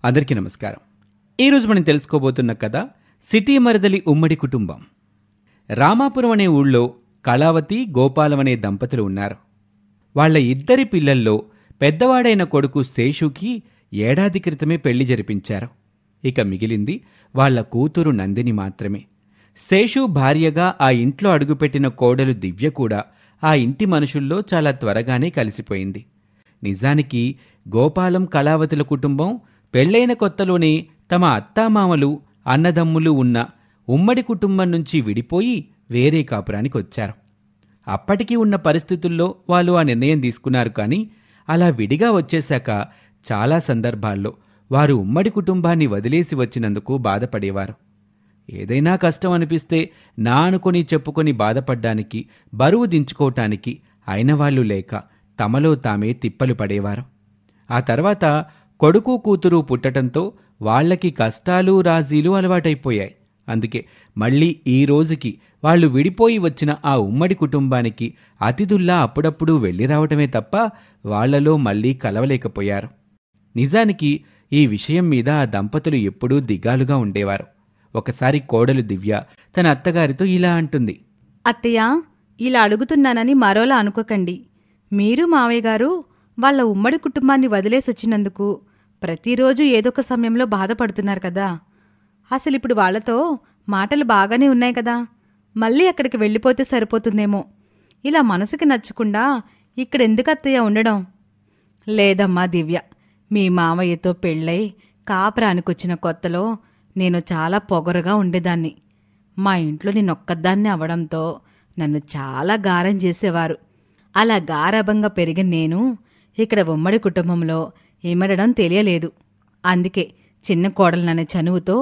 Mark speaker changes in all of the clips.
Speaker 1: అందరికీ నమస్కారం. ఈరోజు మనం తెలుసుకోబోతున్న కథ సిటీ మరదలి ఉమ్మడి కుటుంబం. రామాపురం అనే ఊళ్ళో కళావతి, గోపాలం అనే దంపతులు ఉన్నారు. వాళ్ల ఇద్దరి పిల్లల్లో పెద్దవాడైన కొడుకు శేషుకి ఏడాది క్రితమే పెళ్లి జరిపించారు. ఇక మిగిలింది వాళ్ల కూతురు నందిని మాత్రమే. శేషు భార్యగా ఆ ఇంట్లో అడుగుపెట్టిన కోడలు దివ్య కూడా ఆ ఇంటి మనుషుల్లో చాలా త్వరగానే కలిసిపోయింది. నిజానికి గోపాలం, కళావతుల కుటుంబం పెళ్లైన కొత్తలోనే తమ అత్తామామలు, అన్నదమ్ములు ఉన్న ఉమ్మడి కుటుంబం నుంచి విడిపోయి వేరే కాపురానికి వచ్చారు. అప్పటికి ఉన్న పరిస్థితుల్లో వాళ్ళు ఆ నిర్ణయం తీసుకున్నారు. కానీ అలా విడిగా వచ్చేశాక చాలా సందర్భాల్లో వారు ఉమ్మడి కుటుంబాన్ని వదిలేసి వచ్చినందుకు బాధపడేవారు. ఏదైనా కష్టం అనిపిస్తే నా అనుకొని చెప్పుకొని బాధపడ్డానికి, బరువు దించుకోవటానికి అయినవాళ్లు లేక తమలో తామే తిప్పలు పడేవారు. ఆ తర్వాత కొడుకు, కూతురు పుట్టడంతో వాళ్లకి కష్టాలు, రాజీలు అలవాటైపోయాయి. అందుకే మళ్లీ ఈ రోజుకి వాళ్లు విడిపోయి వచ్చిన ఆ ఉమ్మడి కుటుంబానికి అతిథుల్లా అప్పుడప్పుడు వెళ్ళి రావటమే తప్ప వాళ్లలో మళ్లీ కలవలేకపోయారు. నిజానికి ఈ విషయం మీద ఆ దంపతులు ఎప్పుడూ దిగాలుగా ఉండేవారు. ఒకసారి కోడలు దివ్య తన అత్తగారితో ఇలా అంటుంది.
Speaker 2: అత్తయ్య, ఇలా అడుగుతున్నానని మరోలా అనుకోకండి. మీరు మావయ్య గారు వాళ్ల ఉమ్మడి కుటుంబాన్ని వదిలేసొచ్చినందుకు ప్రతిరోజు ఏదొక సమయంలో బాధపడుతున్నారు కదా. అసలిప్పుడు వాళ్లతో మాటలు బాగానే ఉన్నాయి కదా. మళ్ళీ అక్కడికి వెళ్ళిపోతే సరిపోతుందేమో. ఇలా మనసుకి నచ్చకుండా ఇక్కడెందుకు అత్తయ్య ఉండడం? లేదమ్మా దివ్య, మీ మావయ్యతో పెళ్ళై కాపురానికొచ్చిన కొత్తలో నేను చాలా పొగరుగా ఉండేదాన్ని. మా ఇంట్లో నేనొక్కదాన్ని అవడంతో నన్ను చాలా గారం చేసేవారు. అలా గారాబంగా పెరిగిన నేను ఇక్కడ ఉమ్మడి కుటుంబంలో ఇమడడం తెలియలేదు. అందుకే చిన్న కోడలననే చనువుతో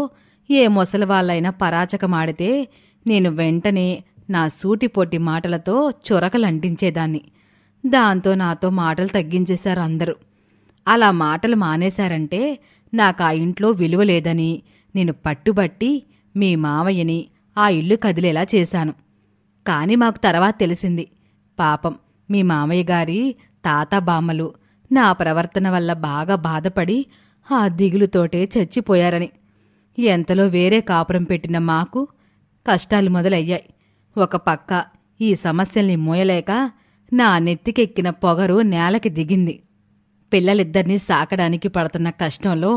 Speaker 2: ఏ ముసలివాళ్ళైనా పరాచకమాడితే నేను వెంటనే నా సూటిపోటి మాటలతో చొరకలంటించేదాన్ని. దాంతో నాతో మాటలు తగ్గించేశారు అందరూ. అలా మాటలు మానేశారంటే నాకు ఆ ఇంట్లో విలువ లేదని నేను పట్టుబట్టి మీ మావయ్యని ఆ ఇల్లు కదిలేలా చేశాను. కాని మాకు తర్వాత తెలిసింది, పాపం మీ మామయ్య గారి తాత, బామ్మలు నా ప్రవర్తన వల్ల బాగా బాధపడి ఆ దిగులుతోటే చచ్చిపోయారని. ఎంతలో వేరే కాపురం పెట్టిన మాకు కష్టాలు మొదలయ్యాయి. ఒక పక్క ఈ సమస్యల్ని మోయలేక నా నెత్తికెక్కిన పొగరు నేలకి దిగింది. పిల్లలిద్దరినీ సాకడానికి పడుతున్న కష్టంలో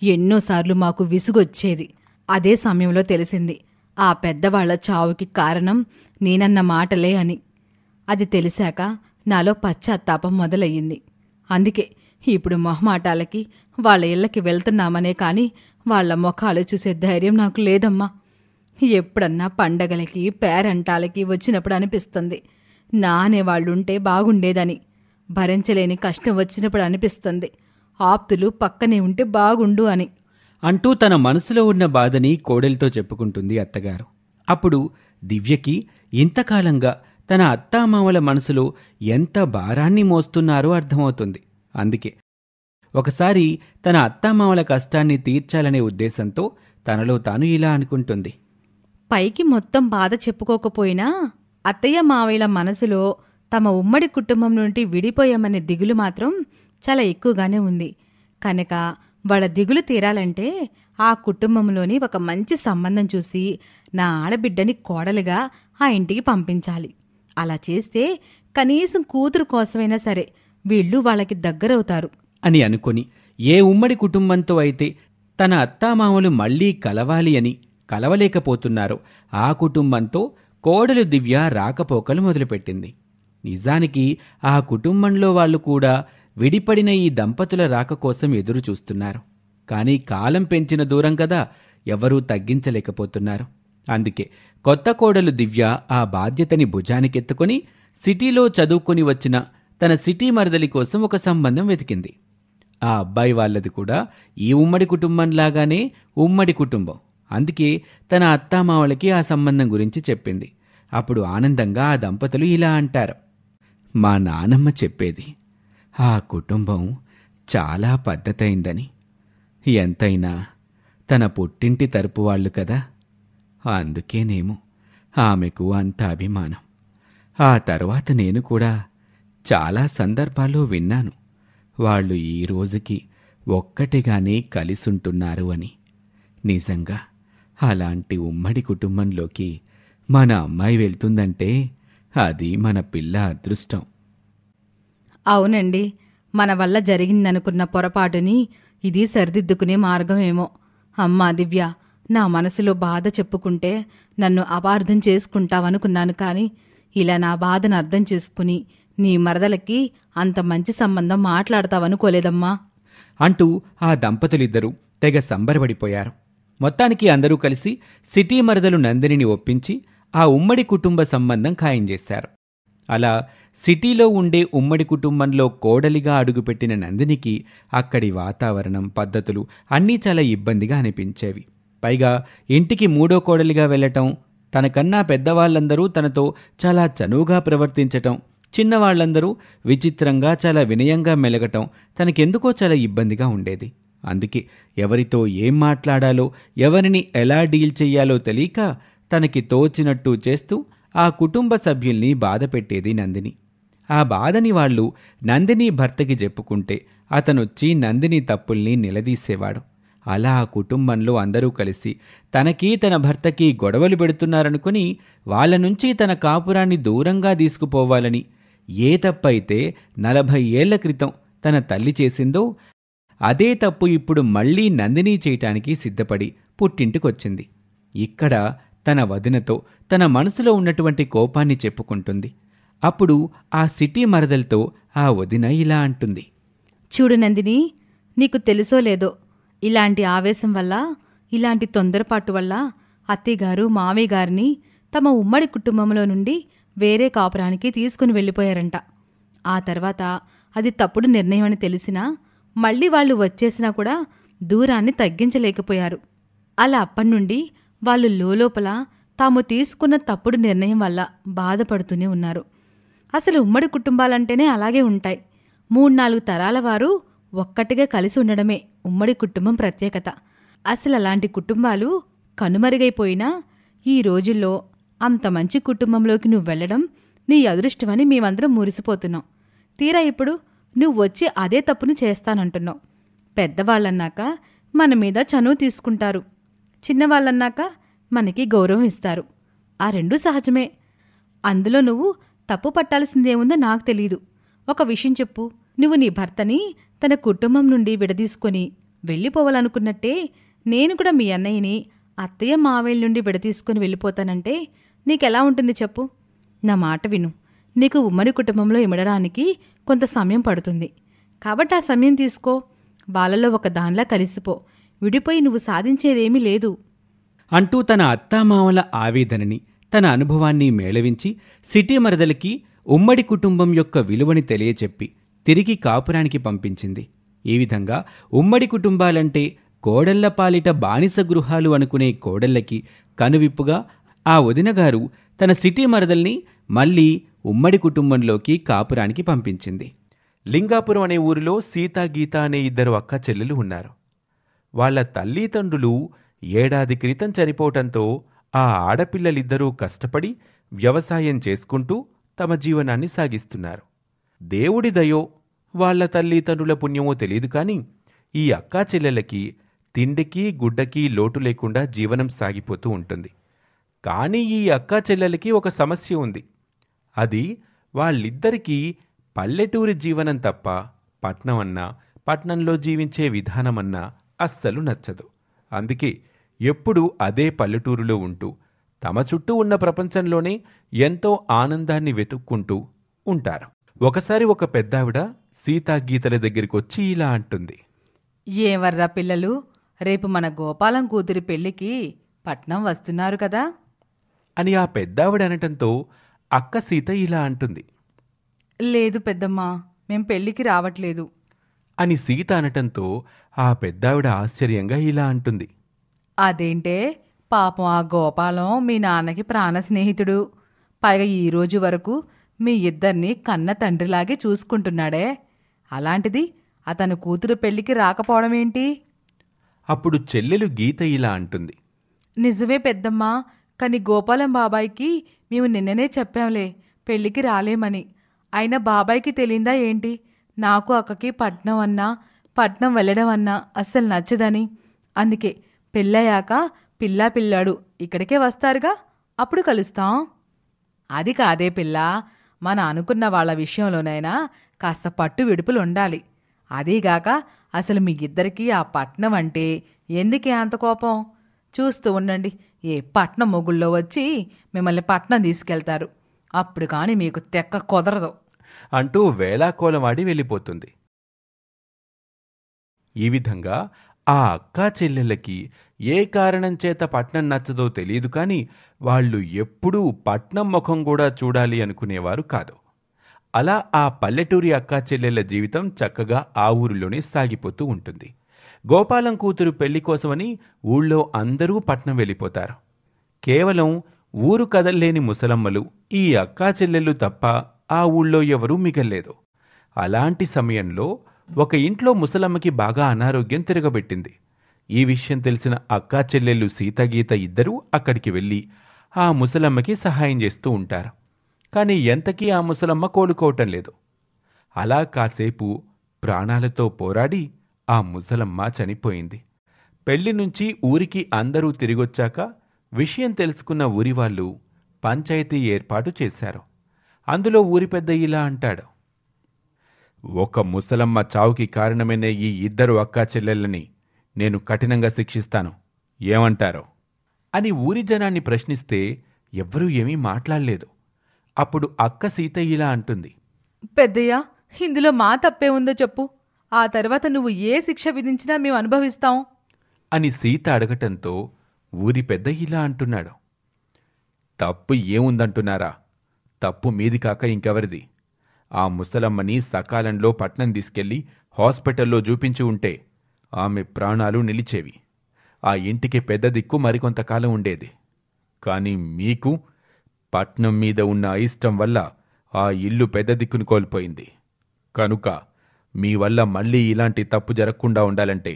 Speaker 2: ఎన్నోసార్లు మాకు విసుగొచ్చేది. అదే సమయంలో తెలిసింది, ఆ పెద్దవాళ్ల చావుకి కారణం నేనన్న మాటలే అని. అది తెలిసాక నాలో పశ్చాత్తాపం మొదలయ్యింది. అందుకే ఇప్పుడు మొహమాటాలకి వాళ్ల ఇళ్లకి వెళ్తున్నామనే కాని వాళ్ల ముఖాలు చూసే ధైర్యం నాకు లేదమ్మా. ఎప్పుడన్నా పండగలకి, పేరంటాలకి వచ్చినప్పుడు అనిపిస్తుంది, నా అనేవాళ్లుంటే బాగుండేదని. భరించలేని కష్టం వచ్చినప్పుడు అనిపిస్తుంది, ఆప్తులు పక్కనే ఉంటే బాగుండు అని
Speaker 1: అంటూ తన మనసులో ఉన్న బాధని కోడలితో చెప్పుకుంటుంది అత్తగారు. అప్పుడు దివ్యకి ఇంతకాలంగా తన అత్తామామల మనసులో ఎంత భారాన్ని మోస్తున్నారో అర్థమవుతుంది. అందుకే ఒకసారి తన అత్తామామల కష్టాన్ని తీర్చాలనే ఉద్దేశంతో తనలో తాను ఇలా అనుకుంటుంది.
Speaker 2: పైకి మొత్తం బాధ చెప్పుకోకపోయినా అత్తయ్య మావయ్యల మనసులో తమ ఉమ్మడి కుటుంబం నుండి విడిపోయామనే దిగులు మాత్రం చాలా ఎక్కువగానే ఉంది. కనుక వాళ్ళ దిగులు తీరాలంటే ఆ కుటుంబంలోని ఒక మంచి సంబంధం చూసి నా ఆడబిడ్డని కోడలుగా ఆ ఇంటికి పంపించాలి. అలా చేస్తే కనీసం కూతురు కోసమైనా సరే వీళ్ళు వాళ్ళకి దగ్గరవుతారు
Speaker 1: అని అనుకొని ఏ ఉమ్మడి కుటుంబంతో అయితే తన అత్తామామలు మళ్లీ కలవాలి అని కలవలేకపోతున్నారో ఆ కుటుంబంతో కోడలు దివ్య రాకపోకలు మొదలుపెట్టింది. నిజానికి ఆ కుటుంబంలో వాళ్ళు కూడా విడిపడిన ఈ దంపతుల రాక కోసం ఎదురు చూస్తున్నారు. కానీ కాలం పెంచిన దూరం కదా, ఎవరూ తగ్గించలేకపోతున్నారు. అందుకే కొత్త కోడలు దివ్య ఆ బాధ్యతని భుజానికెత్తుకుని సిటీలో చదువుకుని వచ్చిన తన సిటీ మరదలి కోసం ఒక సంబంధం వెతికింది. ఆ అబ్బాయి వాళ్ళది కూడా ఈ ఉమ్మడి కుటుంబంలాగానే ఉమ్మడి కుటుంబం. అందుకే తన అత్తామావలకి ఆ సంబంధం గురించి చెప్పింది. అప్పుడు ఆనందంగా ఆ దంపతులు ఇలా అంటారు. మా నానమ్మ చెప్పేది, ఆ కుటుంబం చాలా పద్ధతైందని. ఎంతైనా తన పుట్టింటి తరపు వాళ్ళు కదా, అందుకేనేమో ఆమెకు అంత అభిమానం. ఆ తర్వాత నేను కూడా చాలా సందర్భాల్లో విన్నాను, వాళ్ళు ఈ రోజుకి ఒక్కటిగానే కలిసుంటున్నారు అని. నిజంగా అలాంటి ఉమ్మడి కుటుంబంలోకి మన అమ్మాయి వెళ్తుందంటే అది మన పిల్ల అదృష్టం.
Speaker 2: అవునండి, మన వల్ల జరిగిందనుకున్న పొరపాటుని ఇది సరిదిద్దుకునే మార్గమేమో. అమ్మా దివ్య, నా మనసులో బాధ చెప్పుకుంటే నన్ను అపార్థం చేసుకుంటావనుకున్నాను, కానీ ఇలా నా బాధను అర్థం చేసుకుని నీ మరదలకి అంత మంచి సంబంధం మాట్లాడతావనుకోలేదమ్మా
Speaker 1: అంటూ ఆ దంపతులిద్దరూ తెగ సంబరపడిపోయారు. మొత్తానికి అందరూ కలిసి సిటీ మరదలు నందినిని ఒప్పించి ఆ ఉమ్మడి కుటుంబ సంబంధం ఖాయం చేశారు. అలా సిటీలో ఉండే ఉమ్మడి కుటుంబంలో కోడలిగా అడుగుపెట్టిన నందినికి అక్కడి వాతావరణం, పద్ధతులు అన్నీ చాలా ఇబ్బందిగా అనిపించేవి. పైగా ఇంటికి మూడో కోడలిగా వెళ్ళటం, తనకన్నా పెద్దవాళ్లందరూ తనతో చాలా చనువుగా ప్రవర్తించటం, చిన్నవాళ్లందరూ విచిత్రంగా చాలా వినయంగా మెలగటం తనకెందుకో చాలా ఇబ్బందిగా ఉండేది. అందుకే ఎవరితో ఏం మాట్లాడాలో, ఎవరిని ఎలా డీల్ చెయ్యాలో తెలియక తనకి తోచినట్టు చేస్తూ ఆ కుటుంబ సభ్యుల్ని బాధ పెట్టేది నందిని. ఆ బాధని వాళ్ళు నందిని భర్తకి చెప్పుకుంటే అతనొచ్చి నందిని తప్పుల్ని నిలదీసేవాడు. అలా ఆ కుటుంబంలో అందరూ కలిసి తనకి తన భర్తకి గొడవలు పెడుతున్నారనుకుని వాళ్ళ నుంచి తన కాపురాన్ని దూరంగా తీసుకుపోవాలని, ఏ తప్పైతే 40 ఏళ్ల క్రితం తన తల్లి చేసిందో అదే తప్పు ఇప్పుడు మళ్లీ నందిని చేయటానికి సిద్ధపడి పుట్టింటికొచ్చింది. ఇక్కడ తన వదినతో తన మనసులో ఉన్నటువంటి కోపాన్ని చెప్పుకుంటుంది. అప్పుడు ఆ సిటీ మరదలతో ఆ వదిన ఇలా అంటుంది.
Speaker 2: చూడు నందిని, నీకు తెలుసో లేదో, ఇలాంటి ఆవేశం వల్ల, ఇలాంటి తొందరపాటు వల్ల అత్తయ్యగారు మావయ్య గారిని తమ ఉమ్మడి కుటుంబంలో నుండి వేరే కాపురానికి తీసుకుని వెళ్ళిపోయారంట. ఆ తర్వాత అది తప్పుడు నిర్ణయం అని తెలిసినా మళ్ళీ వాళ్ళు వచ్చేసినా కూడా దూరాన్ని తగ్గించలేకపోయారు. అలా అప్పటినుండి వాళ్ళు లోలోపల తాము తీసుకున్న తప్పుడు నిర్ణయం వల్ల బాధపడుతూనే ఉన్నారు. అసలు ఉమ్మడి కుటుంబాలంటేనే అలాగే ఉంటాయి. 3-4 తరాల వారు ఒక్కటిగా కలిసి ఉండడమే ఉమ్మడి కుటుంబం ప్రత్యేకత. అసలు అలాంటి కుటుంబాలు కనుమరుగైపోయినా ఈ రోజుల్లో అంత మంచి కుటుంబంలోకి నువ్వు వెళ్ళడం నీ అదృష్టమని మేమందరం మురిసిపోతున్నాం. తీరా ఇప్పుడు నువ్వు వచ్చి అదే తప్పును చేస్తానంటున్నావు. పెద్దవాళ్ళన్నాక మన మీద చనువు తీసుకుంటారు, చిన్నవాళ్ళన్నాక మనకి గౌరవం ఇస్తారు. ఆ రెండూ సహజమే. అందులో నువ్వు తప్పు పట్టాల్సిందేముందో నాకు తెలీదు. ఒక విషయం చెప్పు, నువ్వు నీ భర్తని తన కుటుంబం నుండి విడదీసుకొని వెళ్ళిపోవాలనుకున్నట్టే నేను కూడా మీ అన్నయ్యని అత్తయ్య మావయ్య నుండి విడదీసుకొని వెళ్ళిపోతానంటే నీకెలా ఉంటుంది చెప్పు? నా మాట విను. నీకు ఉమ్మడి కుటుంబంలో ఇమడడానికి కొంత సమయం పడుతుంది. కాబట్టి ఆ సమయం తీసుకో. వాళ్ళలో ఒక దానిలా కలిసిపో. విడిపోయి నువ్వు సాధించేదేమీ లేదు
Speaker 1: అంటూ తన అత్తామామల ఆవేదనని, తన అనుభవాన్ని మేళవించి సిటీ మరదలకి ఉమ్మడి కుటుంబం యొక్క విలువని తెలియచెప్పి తిరిగి కాపురానికి పంపించింది. ఈ విధంగా ఉమ్మడి కుటుంబాలంటే కోడళ్ల పాలిట బానిస గృహాలు అనుకునే కోడళ్లకి కనువిప్పుగా ఆ వదినగారు తన సిటీ మరదల్ని మళ్లీ ఉమ్మడి కుటుంబంలోకి కాపురానికి పంపించింది. లింగాపురం అనే ఊరిలో సీతా గీత అనే 2 అక్క చెల్లెలు ఉన్నారు. వాళ్ల తల్లిదండ్రులు ఏడాది క్రితం చనిపోవటంతో ఆ ఆడపిల్లలిద్దరూ కష్టపడి వ్యవసాయం చేసుకుంటూ తమ జీవనాన్ని సాగిస్తున్నారు. దేవుడి దయో వాళ్ల తల్లిదండ్రుల పుణ్యమో తెలియదు కానీ ఈ అక్కా చెల్లెలకి తిండికి గుడ్డకి లోటు లేకుండా జీవనం సాగిపోతూ ఉంటుంది. కానీ ఈ అక్కా చెల్లెలకి ఒక సమస్య ఉంది. అది వాళ్ళిద్దరికీ పల్లెటూరి జీవనం తప్ప పట్నం అన్నా, పట్నంలో జీవించే విధానమన్నా అస్సలు నచ్చదు. అందుకే ఎప్పుడూ అదే పల్లెటూరులో ఉంటూ తమ చుట్టూ ఉన్న ప్రపంచంలోనే ఎంతో ఆనందాన్ని వెతుక్కుంటూ ఉంటారు. ఒకసారి ఒక పెద్దావిడ సీతాగీతల దగ్గరికొచ్చి ఇలా అంటుంది.
Speaker 2: ఏవర్రా పిల్లలు, రేపు మన గోపాలం కూతురి పెళ్లికి పట్నం వస్తున్నారు కదా
Speaker 1: అని ఆ పెద్దావిడ అనటంతో అక్క సీత ఇలా అంటుంది.
Speaker 2: లేదు పెద్దమ్మా, మేం పెళ్లికి రావట్లేదు
Speaker 1: అని సీత అనటంతో ఆ పెద్దావిడ ఆశ్చర్యంగా ఇలా అంటుంది.
Speaker 2: అదేంటే, పాపం ఆ గోపాలం మీ నాన్నకి ప్రాణ స్నేహితుడు. పైగా ఈ రోజు వరకు మీ ఇద్దరిని కన్న తండ్రిలాగే చూసుకుంటున్నాడే, అలాంటిది అతను కూతురు పెళ్లికి రాకపోవడమేంటి?
Speaker 1: అప్పుడు చెల్లెలు గీత ఇలా అంటుంది.
Speaker 2: నిజమే పెద్దమ్మా, కాని గోపాలం బాబాయికి మేము నిన్ననే చెప్పాంలే పెళ్లికి రాలేమని. అయినా బాబాయికి తెలియందా ఏంటి? నాకు అక్కకి పట్నం అన్నా పట్నం వెళ్ళడం అన్నా అస్సలు నచ్చదని. అందుకే పెళ్ళయ్యాక పిల్లాడు ఇక్కడికే వస్తారుగా, అప్పుడు కలుస్తాం. అది కాదే పిల్ల, మన అనుకున్న వాళ్ళ విషయంలోనైనా కాస్త పట్టు విడుపులు ఉండాలి. అదీగాక అసలు మీ ఇద్దరికీ ఆ పట్నం అంటే ఎందుకే అంత కోపం? చూస్తూ ఉండండి, ఏ పట్నం మొగుళ్ళో వచ్చి మిమ్మల్ని పట్నం తీసుకెళ్తారు. అప్పుడు కాని మీకు తెక్క కుదరదు
Speaker 1: అంటూ వేళాకోలమాడి వెళ్ళిపోతుంది. ఈ విధంగా ఆ అక్కా చెల్లెళ్ళకి ఏ కారణం చేత పట్నం నచ్చదో తెలియదు, కానీ వాళ్ళు ఎప్పుడూ పట్నం ముఖం కూడా చూడాలి అనుకునేవారు కాదు. అలా ఆ పల్లెటూరి అక్కా చెల్లెళ్ళ జీవితం చక్కగా ఆ ఊరిలోనే సాగిపోతూ ఉంటుంది. గోపాలం కూతురు పెళ్లి కోసమని ఊళ్ళో అందరూ పట్నం వెళ్ళిపోతారు. కేవలం ఊరు కదల్లేని ముసలమ్మలు, ఈ అక్కా చెల్లెళ్ళు తప్ప ఆ ఊళ్ళో ఎవరూ మిగల్లేదు. అలాంటి సమయంలో ఒక ఇంట్లో ముసలమ్మకి బాగా అనారోగ్యం తిరగబెట్టింది. ఈ విషయం తెలిసిన అక్కా చెల్లెళ్ళు సీతగీత ఇద్దరూ అక్కడికి వెళ్ళి ఆ ముసలమ్మకి సహాయం చేస్తూ ఉంటారు. కానీ ఎంతకీ ఆ ముసలమ్మ కోలుకోవటం లేదు. అలా కాసేపు ప్రాణాలతో పోరాడి ఆ ముసలమ్మ చనిపోయింది. పెళ్లి నుంచి ఊరికి అందరూ తిరిగొచ్చాక విషయం తెలుసుకున్న ఊరివాళ్ళు పంచాయతీ ఏర్పాటు చేశారు. అందులో ఊరి పెద్ద ఇలా అంటాడు: ఒక ముసలమ్మ చావుకి కారణమైన ఈ ఇద్దరు అక్కా చెల్లెళ్ళని నేను కఠినంగా శిక్షిస్తాను, ఏమంటారో అని ఊరి జనాన్ని ప్రశ్నిస్తే ఎవ్వరూ ఏమీ మాట్లాడలేదు. అప్పుడు అక్క సీత ఇలా అంటుంది:
Speaker 2: పెద్దయ్య, ఇందులో మా తప్పే ఉందో చెప్పు. ఆ తర్వాత నువ్వు ఏ శిక్ష విధించినా మేము అనుభవిస్తాం
Speaker 1: అని సీత అడగటంతో ఊరి పెద్ద ఇలా అంటున్నాడు: తప్పు ఏముందంటున్నారా? తప్పు మీది కాక ఇంకెవరిది? ఆ ముసలమ్మని సకాలంలో పట్నం తీసుకెళ్లి హాస్పిటల్లో చూపించి ఉంటే ఆమె ప్రాణాలు నిలిచేవి. ఆ ఇంటికి పెద్ద దిక్కు మరికొంతకాలం ఉండేది. కానీ మీకు పట్నం మీద ఉన్న అయిష్టం వల్ల ఆ ఇల్లు పెద్ద దిక్కును కోల్పోయింది. కనుక మీ వల్ల మళ్ళీ ఇలాంటి తప్పు జరగకుండా ఉండాలంటే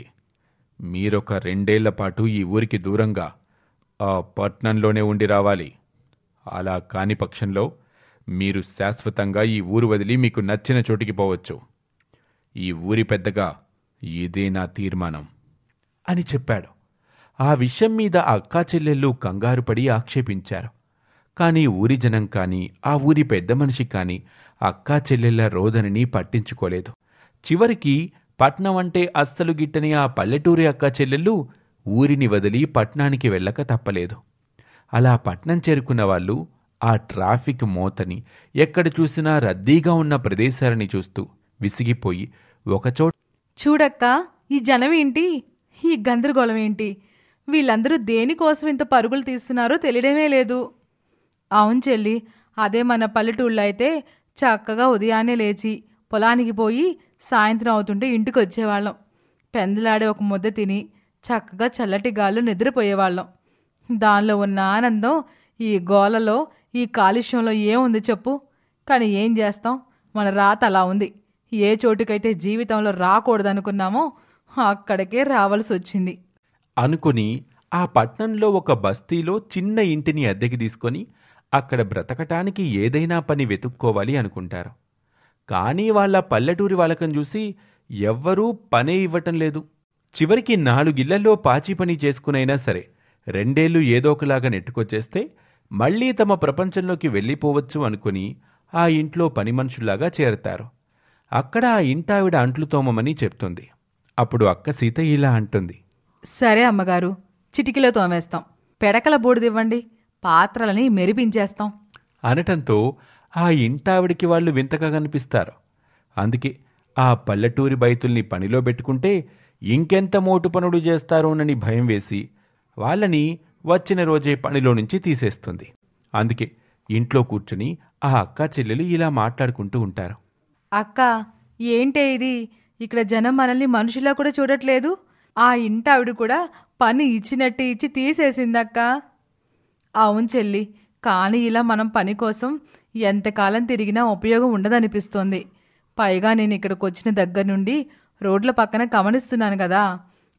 Speaker 1: మీరొక 2 ఏళ్ల పాటు ఈ ఊరికి దూరంగా ఆ పట్నంలోనే ఉండి రావాలి. అలా కాని పక్షంలో మీరు శాశ్వతంగా ఈ ఊరు వదిలి మీకు నచ్చిన చోటికి పోవచ్చు. ఈ ఊరి పెద్దగా ఇదే నా తీర్మానం అని చెప్పాడు. ఆ విషయం మీద అక్కా చెల్లెళ్ళు కంగారుపడి ఆక్షేపించారు. కానీ ఊరి జనం కానీ ఆ ఊరి పెద్ద మనిషి కానీ అక్కా చెల్లెళ్ళ రోదనని పట్టించుకోలేదు. చివరికి పట్నం అంటే అస్సలు గిట్టని ఆ పల్లెటూరి అక్కా చెల్లెళ్ళు ఊరిని వదిలి పట్నానికి వెళ్ళక తప్పలేదు. అలా పట్నం చేరుకున్న వాళ్ళు ఆ ట్రాఫిక్ మోతని, ఎక్కడ చూసినా రద్దీగా ఉన్న ప్రదేశాలని చూస్తూ విసిగిపోయి ఒకచోట,
Speaker 2: చూడక్కా, ఈ జనమేంటి, ఈ గందరగోళమేంటి, వీళ్ళందరూ దేనికోసం ఇంత పరుగులు తీస్తున్నారో తెలియడమే లేదు. అవును చెల్లి, అదే మన పల్లెటూళ్ళో అయితే చక్కగా ఉదయాన్నే లేచి పొలానికి పోయి సాయంత్రం అవుతుంటే ఇంటికి వచ్చేవాళ్ళం. పెందలాడే ఒక ముద్ద తిని చక్కగా చల్లటి గాల్లో నిద్రపోయేవాళ్ళం. దానిలో ఉన్న ఆనందం ఈ గోలలో, ఈ కాలుష్యంలో ఏముంది చెప్పు? కానీ ఏం చేస్తాం, మన రాత అలా ఉంది. ఏ చోటుకైతే జీవితంలో రాకూడదనుకున్నామో అక్కడికే రావాల్సి వచ్చింది
Speaker 1: అనుకుని ఆ పట్నంలో ఒక బస్తీలో చిన్న ఇంటిని అద్దెకి తీసుకొని అక్కడ బ్రతకటానికి ఏదైనా పని వెతుక్కోవాలి అనుకుంటారు. కానీ వాళ్ళ పల్లెటూరి వాళ్ళకం చూసి ఎవ్వరూ పనే ఇవ్వటం లేదు. చివరికి 4 ఇళ్లలో పాచి పని చేసుకునైనా సరే 2 ఏళ్లు ఏదో ఒకలాగా నెట్టుకొచ్చేస్తే మళ్లీ తమ ప్రపంచంలోకి వెళ్ళిపోవచ్చు అనుకుని ఆ ఇంట్లో పని మనుషుల్లాగా చేరతారు. అక్కడ ఆ ఇంటావిడ అంట్లు తోమమని చెప్తుంది. అప్పుడు అక్క సీత ఇలా అంటుంది:
Speaker 2: సరే అమ్మగారు, చిటికలో తోమేస్తాం. పెడకల బూడిదివ్వండి, పాత్రలని మెరిపించేస్తాం
Speaker 1: అనటంతో ఆ ఇంటావిడికి వాళ్ళు వింతగా కనిపిస్తారు. అందుకే ఆ పల్లెటూరి బైతుల్ని పనిలో పెట్టుకుంటే ఇంకెంత మోటు పనుడు చేస్తారోనని భయం వేసి వాళ్ళని వచ్చిన రోజే పనిలో నుంచి తీసేస్తుంది. అందుకే ఇంట్లో కూర్చుని ఆ అక్కా చెల్లెలు ఇలా మాట్లాడుకుంటూ ఉంటారు:
Speaker 2: అక్క, ఏంటే ఇది, ఇక్కడ జనం మనల్ని మనుషులా కూడా చూడట్లేదు. ఆ ఇంటావిడ కూడా పని ఇచ్చినట్టు ఇచ్చి తీసేసిందక్క. అవును చెల్లి, కానీ ఇలా మనం పని కోసం ఎంతకాలం తిరిగినా ఉపయోగం ఉండదనిపిస్తోంది. పైగా నేను ఇక్కడికి వచ్చిన దగ్గర నుండి రోడ్ల పక్కన గమనిస్తున్నాను కదా,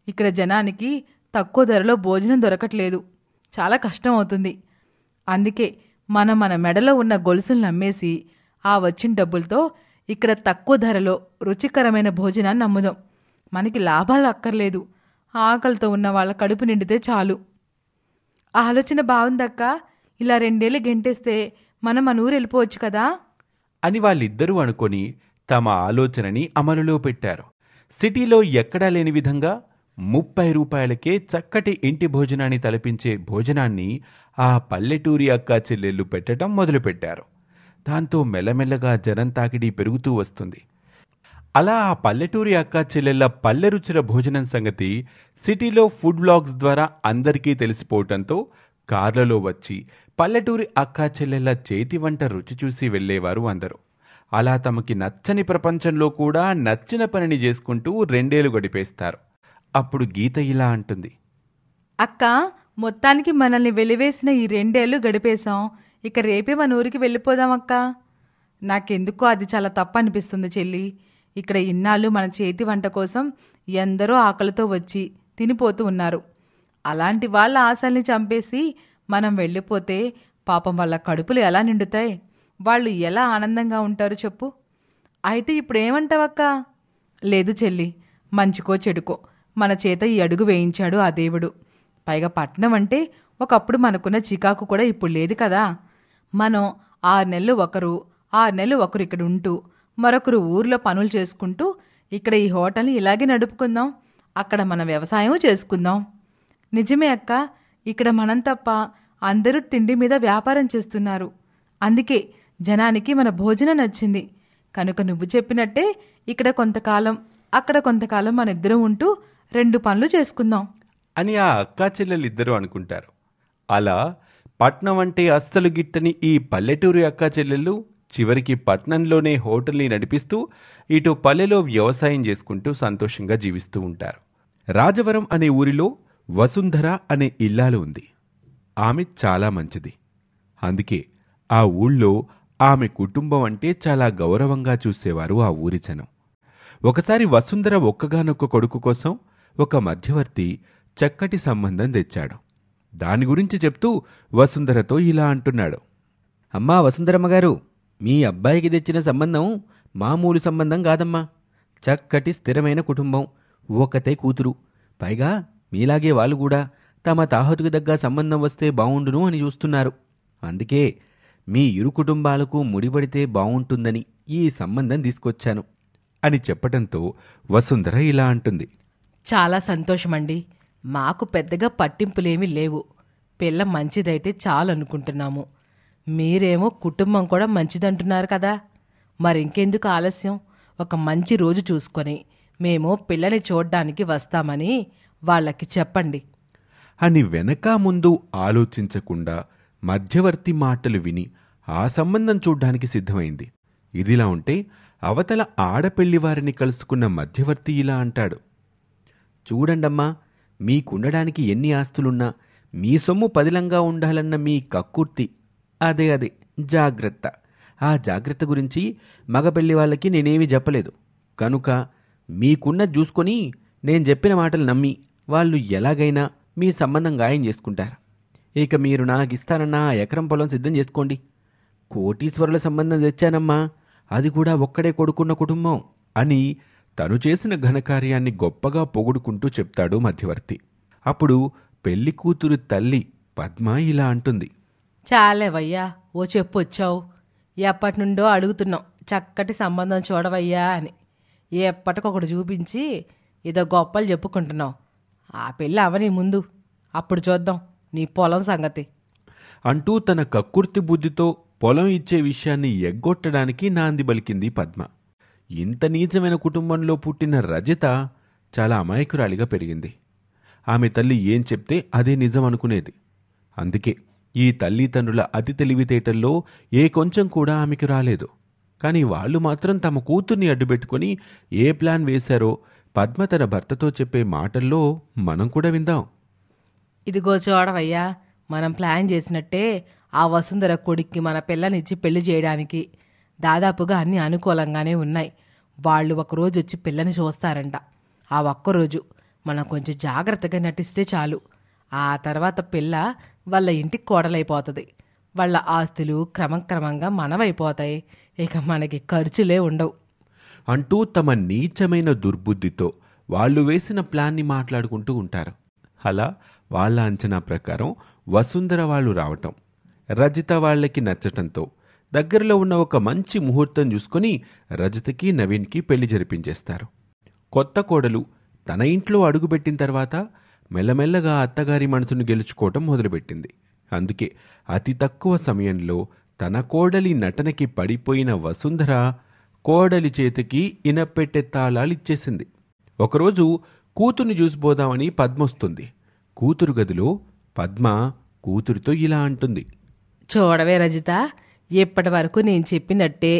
Speaker 2: ఇక్కడ జనానికి తక్కువ ధరలో భోజనం దొరకట్లేదు. చాలా కష్టం అవుతుంది. అందుకే మన మెడలో ఉన్న గొలుసులను అమ్మేసి ఆ వచ్చిన డబ్బులతో ఇక్కడ తక్కువ ధరలో రుచికరమైన భోజనాన్ని అమ్ముదాం. మనకి లాభాలు అక్కర్లేదు, ఆకలితో ఉన్న వాళ్ళ కడుపు నిండితే చాలు. ఆలోచన బాగుందక్క. ఇలా 2 ఏళ్ళు గెంటేస్తే మనం మన ఊరు వెళ్ళిపోవచ్చు కదా.
Speaker 1: అని వాళ్ళిద్దరూ అనుకొని తమ ఆలోచనని అమలులో పెట్టారు. సిటీలో ఎక్కడా లేని విధంగా 30 రూపాయలకే చక్కటి ఇంటి భోజనాన్ని తలపించే భోజనాన్ని ఆ పల్లెటూరి అక్కా చెల్లెళ్ళు పెట్టడం మొదలుపెట్టారు. దాంతో మెల్లమెల్లగా జనం తాకిడి పెరుగుతూ వస్తుంది. అలా ఆ పల్లెటూరి అక్కా చెల్లెళ్ళ పల్లె రుచుల భోజనం సంగతి సిటీలో ఫుడ్ వ్లాగ్స్ ద్వారా అందరికీ తెలిసిపోవటంతో కార్లలో వచ్చి పల్లెటూరి అక్కా చెల్లెళ్ళ చేతి వంట రుచి చూసి వెళ్ళేవారు అందరూ. అలా తమకి నచ్చని ప్రపంచంలో కూడా నచ్చిన పనిని చేసుకుంటూ 2 ఏళ్ళు గడిపేస్తారు. అప్పుడు గీత ఇలా అంటుంది.
Speaker 2: అక్క, మొత్తానికి మనల్ని వెలివేసిన ఈ 2 ఏళ్ళు గడిపేశాం. ఇక రేపే మన ఊరికి వెళ్ళిపోదాం అక్క. నాకెందుకో అది చాలా తప్పు అనిపిస్తుంది చెల్లి. ఇక్కడ ఇన్నాళ్ళు మన చేతి వంట కోసం ఎందరో ఆకలితో వచ్చి తినిపోతూ ఉన్నారు. అలాంటి వాళ్ళ ఆశల్ని చంపేసి మనం వెళ్ళిపోతే పాపం వాళ్ళ కడుపులు ఎలా నిండుతాయి? వాళ్ళు ఎలా ఆనందంగా ఉంటారు చెప్పు. అయితే ఇప్పుడేమంటావక్క? లేదు చెల్లి, మంచికో చెడుకో మన చేత ఈ అడుగు వేయించాడు ఆ దేవుడు. పైగా పట్నం అంటే ఒకప్పుడు మనకున్న చికాకు కూడా ఇప్పుడు లేదు కదా. మనం 6 నెలలు ఒకరు, 6 నెలలు ఒకరు ఇక్కడ ఉంటూ మరొకరు ఊర్లో పనులు చేసుకుంటూ ఇక్కడ ఈ హోటల్ని ఇలాగే నడుపుకుందాం. అక్కడ మన వ్యవసాయం చేసుకుందాం. నిజమే అక్క, ఇక్కడ మనం తప్ప అందరూ తిండి మీద వ్యాపారం చేస్తున్నారు. అందుకే జనానికి మన భోజనం నచ్చింది. కనుక నువ్వు చెప్పినట్టే ఇక్కడ కొంతకాలం, అక్కడ కొంతకాలం మనిద్దరం ఉంటూ 2 పనులు చేసుకుందాం
Speaker 1: అని ఆ అక్కా చెల్లెలిద్దరూ అనుకుంటారు. అలా పట్నం అంటే అస్సలు గిట్టని ఈ పల్లెటూరి అక్కా చెల్లెళ్ళు చివరికి పట్నంలోనే హోటల్ని నడిపిస్తూ ఇటు పల్లెలో వ్యవసాయం చేసుకుంటూ సంతోషంగా జీవిస్తూ ఉంటారు. రాజవరం అనే ఊరిలో వసుంధర అనే ఇల్లాలు ఉంది. ఆమె చాలా మంచిది. అందుకే ఆ ఊళ్ళో ఆమె కుటుంబం అంటే చాలా గౌరవంగా చూసేవారు ఆ ఊరి జనం. ఒకసారి వసుంధర ఒక్కగానొక్క కొడుకు కోసం ఒక మధ్యవర్తి చక్కటి సంబంధం తెచ్చాడు. దాని గురించి చెప్తూ వసుంధరతో ఇలా అంటున్నాడు. అమ్మా వసుంధరమ్మగారు, మీ అబ్బాయికి తెచ్చిన సంబంధం మామూలు సంబంధం కాదమ్మా. చక్కటి స్థిరమైన కుటుంబం, ఒకతే కూతురు. పైగా మీలాగే వాళ్ళు కూడా తమ తాహతుకు దగ్గర సంబంధం వస్తే బావుండును అని చూస్తున్నారు. అందుకే మీ ఇరు కుటుంబాలకు ముడిపడితే బావుంటుందని ఈ సంబంధం తీసుకొచ్చాను అని చెప్పటంతో వసుంధర ఇలా అంటుంది.
Speaker 2: చాలా సంతోషమండి. మాకు పెద్దగా పట్టింపులేమీ లేవు. పిల్ల మంచిదైతే చాలనుకుంటున్నాము. మీరేమో కుటుంబం కూడా మంచిదంటున్నారు కదా. మరింకెందుకు ఆలస్యం? ఒక మంచి రోజు చూసుకొని మేము పిల్లని చూడ్డానికి వస్తామని వాళ్ళకి చెప్పండి
Speaker 1: అని వెనక ముందు ఆలోచించకుండా మధ్యవర్తి మాటలు విని ఆ సంబంధం చూడ్డానికి సిద్ధమైంది. ఇదిలా ఉంటే అవతల ఆడపెళ్లివారిని కలుసుకున్న మధ్యవర్తి ఇలా అంటాడు. చూడండమ్మా, మీకుండడానికి ఎన్ని ఆస్తులున్నా మీ సొమ్ము పదిలంగా ఉండాలన్న మీ కక్కుర్తి అదే జాగ్రత్త. ఆ జాగ్రత్త గురించి మగపెళ్లి వాళ్ళకి నేనేమీ చెప్పలేదు. కనుక మీకున్న చూసుకొని నేను చెప్పిన మాటలు నమ్మి వాళ్ళు ఎలాగైనా మీ సంబంధం గాయం చేసుకుంటారు. ఇక మీరు నాకిస్తానన్న ఆ ఎకరం పొలం సిద్ధం చేసుకోండి. కోటీశ్వరుల సంబంధం తెచ్చానమ్మా, అది కూడా ఒక్కడే కొడుకున్న కుటుంబం అని తను చేసిన ఘనకార్యాన్ని గొప్పగా పొగుడుకుంటూ చెప్తాడు మధ్యవర్తి. అప్పుడు పెళ్లి కూతురు తల్లి పద్మ ఇలా అంటుంది.
Speaker 2: చాలేవయ్యా, ఓ చెప్పొచ్చావు. ఎప్పటినుండో అడుగుతున్నాం చక్కటి సంబంధం చూడవయ్యా అని. ఎప్పటికొకటి చూపించి ఏదో గొప్పలు చెప్పుకుంటున్నావు. ఆ పెళ్ళి అవని ముందు, అప్పుడు చూద్దాం నీ పొలం సంగతి
Speaker 1: అంటూ తన కక్కుర్తి బుద్ధితో పొలం ఇచ్చే విషయాన్ని ఎగ్గొట్టడానికి నాంది బలికింది పద్మ. ఇంత నీచమైన కుటుంబంలో పుట్టిన రజిత చాలా అమాయకురాలిగా పెరిగింది. ఆమె తల్లి ఏం చెప్తే అదే నిజం అనుకునేది. అందుకే ఈ తల్లిదండ్రుల అతి తెలివితేటల్లో ఏ కొంచెం కూడా ఆమెకు రాలేదు. కానీ వాళ్ళు మాత్రం తమ కూతుర్ని అడ్డుపెట్టుకుని ఏ ప్లాన్ వేశారో పద్మ తన భర్తతో చెప్పే మాటల్లో మనం కూడా విందాం.
Speaker 2: ఇదిగో చూడవయ్యా, మనం ప్లాన్ చేసినట్టే ఆ వసుంధర కొడుక్కి మన పిల్లనిచ్చి పెళ్లి చేయడానికి దాదాపుగా అన్ని అనుకూలంగానే ఉన్నాయి. వాళ్ళు ఒకరోజు వచ్చి పిల్లని చూస్తారంట. ఆ ఒక్కరోజు మనం కొంచెం జాగ్రత్తగా నటిస్తే చాలు. ఆ తర్వాత పిల్ల వాళ్ళ ఇంటికి కోడలైపోతుంది. వాళ్ళ ఆస్తులు క్రమక్రమంగా మనవైపోతాయి. ఇక మనకి ఖర్చులే ఉండవు
Speaker 1: అంటూ తమ నీచమైన దుర్బుద్ధితో
Speaker 3: వాళ్ళు వేసిన ప్లాన్ని మాట్లాడుకుంటూ ఉంటారు. అలా వాళ్ళ అంచనా ప్రకారం వసుంధర వాళ్ళు రావటం, రజిత వాళ్ళకి నచ్చటంతో దగ్గరలో ఉన్న ఒక మంచి ముహూర్తం చూసుకొని రజితకి నవీన్కి పెళ్లి జరిపించేస్తారు. కొత్త కోడలు తన ఇంట్లో అడుగుపెట్టిన తర్వాత మెల్లమెల్లగా అత్తగారి మనసును గెలుచుకోవటం మొదలుపెట్టింది. అందుకే అతి తక్కువ సమయంలో తన కోడలి నటనకి పడిపోయిన వసుంధర కోడలి చేతికి ఇనపెట్టె తాళాలిచ్చేసింది. ఒకరోజు కూతుర్ని చూసిపోదామని పద్మొస్తుంది. కూతురు గదిలో పద్మ కూతురితో ఇలా అంటుంది.
Speaker 4: చూడవే రజిత, ఇప్పటి వరకు నేను చెప్పినట్టే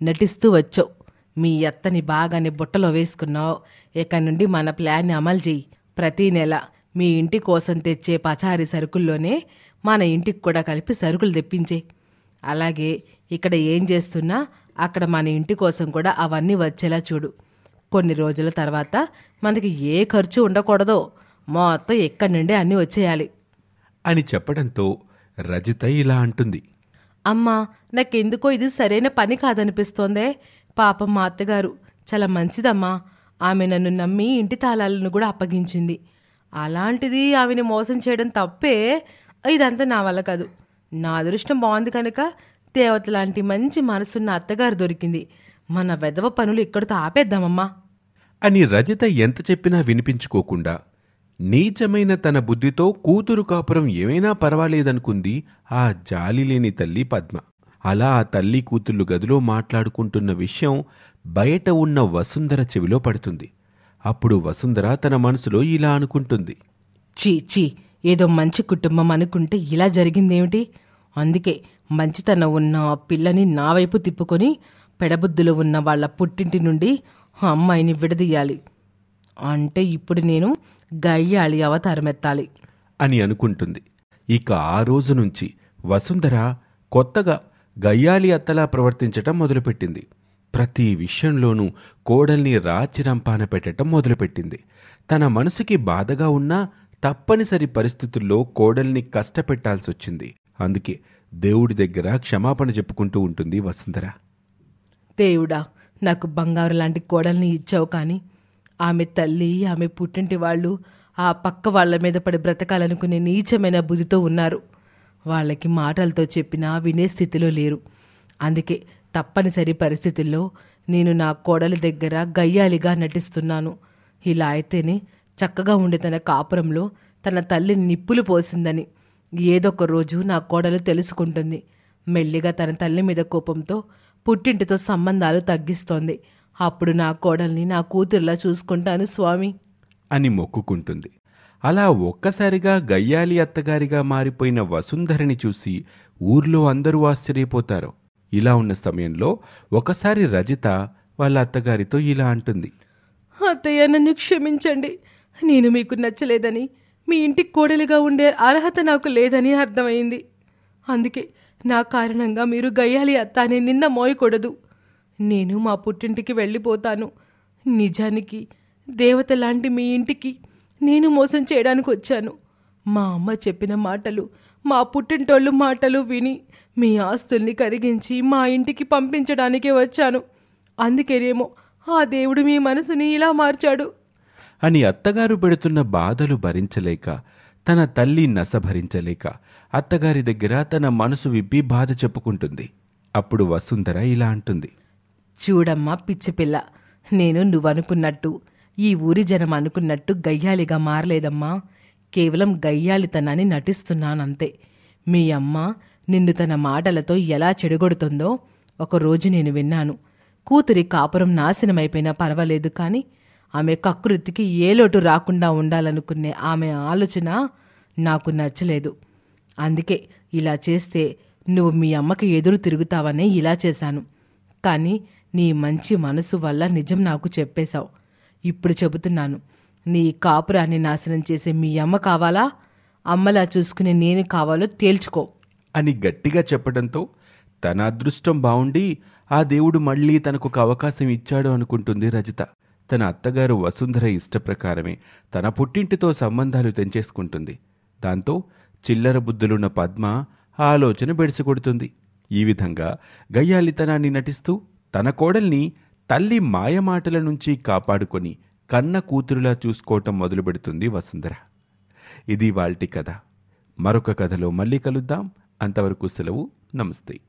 Speaker 4: నటిస్తూ వచ్చావు. మీ అత్తని బాగానే బుట్టలో వేసుకున్నావు. ఇక నుండి మన ప్లాన్ని అమలు చెయ్యి. ప్రతీ నెల మీ ఇంటి కోసం తెచ్చే పచారీ సరుకుల్లోనే మన ఇంటికి కూడా కలిపి సరుకులు తెప్పించే. అలాగే ఇక్కడ ఏం చేస్తున్నా అక్కడ మన ఇంటి కోసం కూడా అవన్నీ వచ్చేలా చూడు. కొన్ని రోజుల తర్వాత మనకి ఏ ఖర్చు ఉండకూడదో, మొత్తం ఎక్కడి నుండి అన్నీ వచ్చేయాలి
Speaker 3: అని చెప్పడంతో రజిత ఇలా అంటుంది.
Speaker 4: అమ్మా, నాకెందుకో ఇది సరైన పని కాదనిపిస్తోందే. పాపం మా అత్తగారు చాలా మంచిదమ్మా. ఆమె నన్ను నమ్మి ఇంటి తాళాలను కూడా అప్పగించింది. అలాంటిది ఆమెని మోసం చేయడం తప్పే. ఇదంతా నా వల్ల కాదు. నా అదృష్టం బాగుంది కనుక దేవత లాంటి మంచి మనసున్న అత్తగారు దొరికింది. మన వెధవ పనులు ఇక్కడితో ఆపేద్దామమ్మా
Speaker 3: అని రజిత ఎంత చెప్పినా వినిపించుకోకుండా నీచమైన తన బుద్ధితో కూతురు కాపురం ఏమైనా పర్వాలేదనుకుంది ఆ జాలిలేని తల్లి పద్మ. అలా ఆ తల్లి కూతుళ్ళు గదిలో మాట్లాడుకుంటున్న విషయం బయట ఉన్న వసుంధర చెవిలో పడుతుంది. అప్పుడు వసుంధర తన మనసులో ఇలా అనుకుంటుంది.
Speaker 4: చీ, ఏదో మంచి కుటుంబం అనుకుంటే ఇలా జరిగిందేమిటి? అందుకే మంచితనం ఉన్న ఆ పిల్లని నా వైపు తిప్పుకొని పెడబుద్దులు ఉన్న వాళ్ళ పుట్టింటి నుండి ఆ అమ్మాయిని విడదీయాలి. అంటే ఇప్పుడు నేను గయ్యాళి అవతారమెత్తాలి
Speaker 3: అని అనుకుంటుంది. ఇక ఆ రోజు నుంచి వసుంధర కొత్తగా గయ్యాలి అత్తలా ప్రవర్తించటం మొదలుపెట్టింది. ప్రతి విషయంలోనూ కోడల్ని రాచిరంపాన పెట్టడం మొదలుపెట్టింది. తన మనసుకి బాధగా ఉన్నా తప్పనిసరి పరిస్థితుల్లో కోడల్ని కష్టపెట్టాల్సొచ్చింది. అందుకే దేవుడి దగ్గర క్షమాపణ చెప్పుకుంటూ ఉంటుంది వసుంధర.
Speaker 4: దేవుడా, నాకు బంగారు లాంటి కోడల్ని ఇచ్చావు, కానీ ఆమె తల్లి, ఆమె పుట్టింటి వాళ్ళు ఆ పక్క వాళ్ల మీద పడి బ్రతకాలనుకునే నీచమైన బుద్ధితో ఉన్నారు. వాళ్ళకి మాటలతో చెప్పినా వినే స్థితిలో లేరు. అందుకే తప్పనిసరి పరిస్థితుల్లో నేను నా కోడలి దగ్గర గయ్యాలిగా నటిస్తున్నాను. ఇలా అయితేనే చక్కగా ఉండే తన కాపురంలో తన తల్లిని నిప్పులు పోసిందని ఏదొక రోజు నా కోడలు తెలుసుకుంటుంది. మెల్లిగా తన తల్లి మీద కోపంతో పుట్టింటితో సంబంధాలు తగ్గిస్తోంది. అప్పుడు నా కోడల్ని నా కూతురులా చూసుకుంటాను స్వామి
Speaker 3: అని మొక్కుకుంటుంది. అలా ఒక్కసారిగా గయ్యాలి అత్తగారిగా మారిపోయిన వసుంధరని చూసి ఊర్లో అందరూ ఆశ్చర్యపోతారు. ఇలా ఉన్న సమయంలో ఒకసారి రజిత వాళ్ళ అత్తగారితో ఇలా అంటుంది.
Speaker 4: అత్తయ్య, నన్ను క్షమించండి. నేను మీకు నచ్చలేదని, మీ ఇంటికి కోడలిగా ఉండే అర్హత నాకు లేదని అర్థమైంది. అందుకే నా కారణంగా మీరు గయ్యాలి అత్త అనే నింద మోయకూడదు. నేను మా పుట్టింటికి వెళ్ళిపోతాను. నిజానికి దేవత లాంటి మీ ఇంటికి నేను మోసం చేయడానికి వచ్చాను. మా అమ్మ చెప్పిన మాటలు, మా పుట్టింటోళ్ళు మాటలు విని మీ ఆస్తుల్ని కరిగించి మా ఇంటికి పంపించడానికే వచ్చాను. అందుకేనేమో ఆ దేవుడు మీ మనసుని ఇలా మార్చాడు
Speaker 3: అని అత్తగారు పెడుతున్న బాధలు భరించలేక, తన తల్లి నస భరించలేక అత్తగారి దగ్గర తన మనసు విప్పి బాధ చెప్పుకుంటుంది. అప్పుడు వసుంధర ఇలా అంటుంది.
Speaker 4: చూడమ్మా పిచ్చిపిల్ల, నేను నువ్వనుకున్నట్టు, ఈ ఊరి జనం అనుకున్నట్టు గయ్యాలిగా మారలేదమ్మా. కేవలం గయ్యాలితనాన్ని నటిస్తున్నానంతే. మీ అమ్మ నిన్ను తన మాటలతో ఎలా చెడగొడుతుందో ఒకరోజు నేను విన్నాను. కూతురి కాపురం నాశనమైపోయినా పర్వాలేదు, కానీ ఆమె కకృతికి ఏ లోటు రాకుండా ఉండాలనుకునే ఆమె ఆలోచన నాకు నచ్చలేదు. అందుకే ఇలా చేస్తే నువ్వు మీ అమ్మకి ఎదురు తిరుగుతావనే ఇలా చేశాను. కానీ నీ మంచి మనసు వల్ల నిజం నాకు చెప్పేశావు. ఇప్పుడు చెబుతున్నాను, నీ కాపురాన్ని నాశనం చేసే మీ అమ్మ కావాలా, అమ్మలా చూసుకునే నేను కావాలో తేల్చుకో
Speaker 3: అని గట్టిగా చెప్పడంతో తన అదృష్టం బావుండి ఆ దేవుడు మళ్లీ తనకొక అవకాశం ఇచ్చాడు అనుకుంటుంది రజిత. తన అత్తగారు వసుంధర ఇష్టప్రకారమే తన పుట్టింటితో సంబంధాలు తెంచేసుకుంటుంది. దాంతో చిల్లర బుద్ధులున్న పద్మ ఆలోచన బెడిసికొడుతుంది. ఈ విధంగా గయ్యాలితనాన్ని నటిస్తూ తన కోడల్ని తల్లి మాయమాటల నుంచి కాపాడుకొని కన్న కూతురులా చూసుకోవటం మొదలు పెడుతుంది వసుంధర. ఇది వాల్టి కథ. మరొక కథలో మళ్ళీ కలుద్దాం. అంతవరకు సెలవు. నమస్తే.